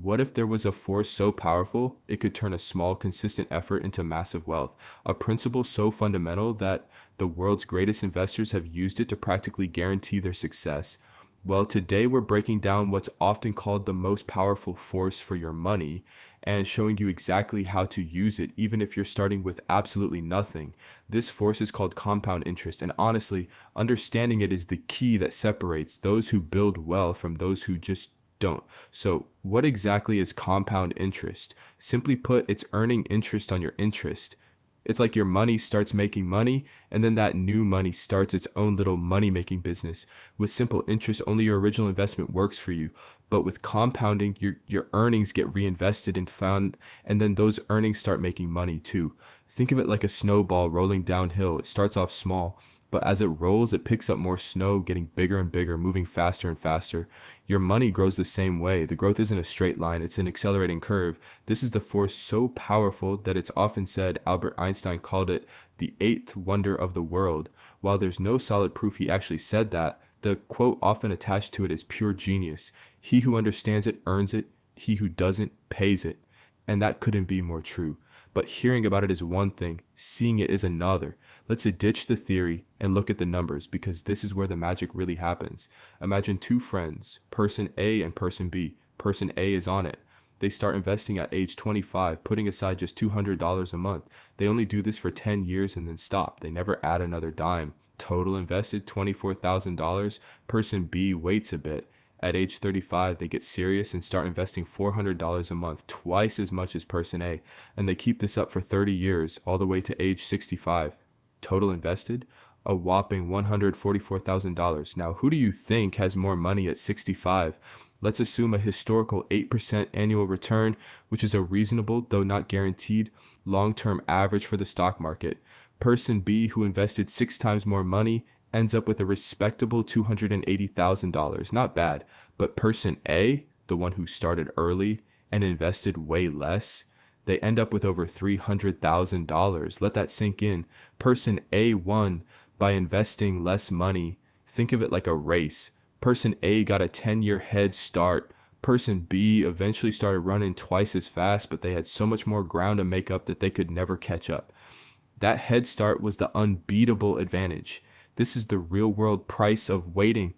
what if there was a force so powerful it could turn a small, consistent effort into massive wealth? A principle so fundamental that the world's greatest investors have used it to practically guarantee their success. Well, today we're breaking down what's often called the most powerful force for your money and showing you exactly how to use it, even if you're starting with absolutely nothing. This force is called compound interest, and honestly, understanding it is the key that separates those who build wealth from those who just don't. So, what exactly is compound interest? Simply put, it's earning interest on your interest. It's like your money starts making money, and then that new money starts its own little money-making business. With simple interest, only your original investment works for you. But with compounding, your earnings get reinvested and found, and then those earnings start making money too. Think of it like a snowball rolling downhill. It starts off small, but as it rolls, it picks up more snow, getting bigger and bigger, moving faster and faster. Your money grows the same way. The growth isn't a straight line, it's an accelerating curve. This is the force so powerful that it's often said Albert Einstein called it the eighth wonder of the world. While there's no solid proof he actually said that, the quote often attached to it is pure genius. He who understands it earns it, he who doesn't pays it. And that couldn't be more true. But hearing about it is one thing, seeing it is another. Let's ditch the theory and look at the numbers, because this is where the magic really happens. Imagine two friends, person A and person B. Person A is on it. They start investing at age 25, putting aside just $200 a month. They only do this for 10 years and then stop. They never add another dime. Total invested $24,000. Person B waits a bit. At age 35, they get serious and start investing $400 a month, twice as much as person A, and they keep this up for 30 years, all the way to age 65. Total invested? A whopping $144,000. Now, who do you think has more money at 65? Let's assume a historical 8% annual return, which is a reasonable, though not guaranteed, long-term average for the stock market. Person B, who invested 6 times more money, ends up with a respectable $280,000. Not bad. But person A, the one who started early and invested way less, they end up with over $300,000. Let that sink in. Person A won by investing less money. Think of it like a race. Person A got a 10-year head start. Person B eventually started running twice as fast, but they had so much more ground to make up that they could never catch up. That head start was the unbeatable advantage. This is the real-world price of waiting.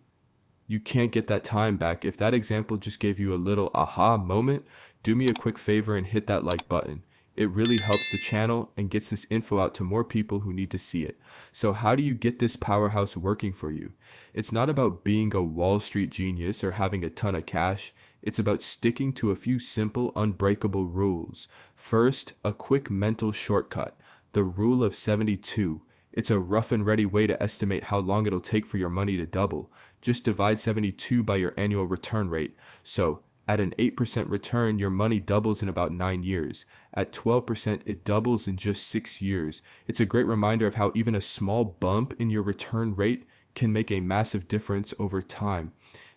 You can't get that time back. If that example just gave you a little aha moment, do me a quick favor and hit that like button. It really helps the channel and gets this info out to more people who need to see it. So how do you get this powerhouse working for you? It's not about being a Wall Street genius or having a ton of cash. It's about sticking to a few simple, unbreakable rules. First, a quick mental shortcut. The rule of 72. It's a rough and ready way to estimate how long it'll take for your money to double. Just divide 72 by your annual return rate. So, at an 8% return, your money doubles in about 9 years. At 12%, it doubles in just 6 years. It's a great reminder of how even a small bump in your return rate can make a massive difference over time.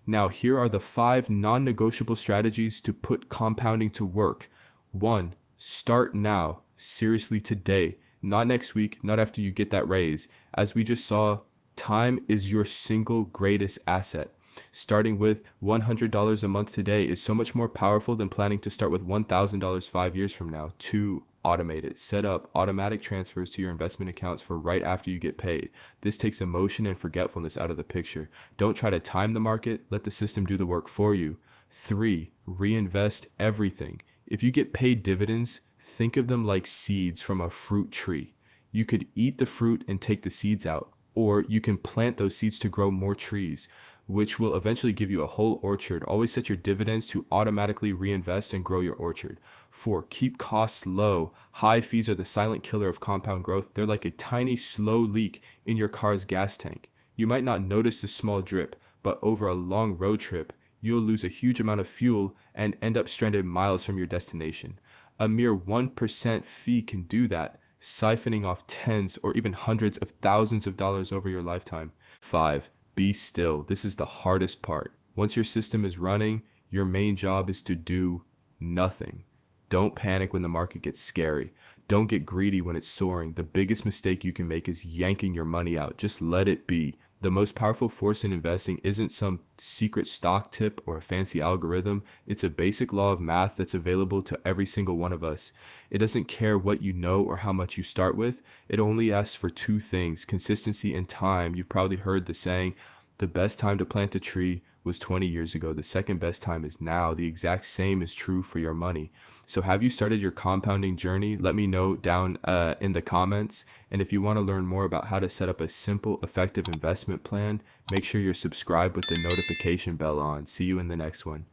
Now, here are the 5 non-negotiable strategies to put compounding to work. 1. Start now. Seriously, today. Not next week, not after you get that raise. As we just saw, time is your single greatest asset. Starting with $100 a month today is so much more powerful than planning to start with $1,000 5 years from now. 2. Automate it. Set up automatic transfers to your investment accounts for right after you get paid. This takes emotion and forgetfulness out of the picture. Don't try to time the market. Let the system do the work for you. 3. Reinvest everything. If you get paid dividends, think of them like seeds from a fruit tree. You could eat the fruit and take the seeds out, or you can plant those seeds to grow more trees, which will eventually give you a whole orchard. Always set your dividends to automatically reinvest and grow your orchard. 4. Keep costs low. High fees are the silent killer of compound growth. They're like a tiny, slow leak in your car's gas tank. You might not notice the small drip, but over a long road trip, you'll lose a huge amount of fuel and end up stranded miles from your destination. A mere 1% fee can do that, siphoning off tens or even hundreds of thousands of dollars over your lifetime. 5. Be still. This is the hardest part. Once your system is running, your main job is to do nothing. Don't panic when the market gets scary. Don't get greedy when it's soaring. The biggest mistake you can make is yanking your money out. Just let it be. The most powerful force in investing isn't some secret stock tip or a fancy algorithm. It's a basic law of math that's available to every single one of us. It doesn't care what you know or how much you start with. It only asks for two things: consistency and time. You've probably heard the saying, the best time to plant a tree was 20 years ago. The second best time is now. The exact same is true for your money. So have you started your compounding journey? Let me know down in the comments. And if you want to learn more about how to set up a simple, effective investment plan, make sure you're subscribed with the notification bell on. See you in the next one.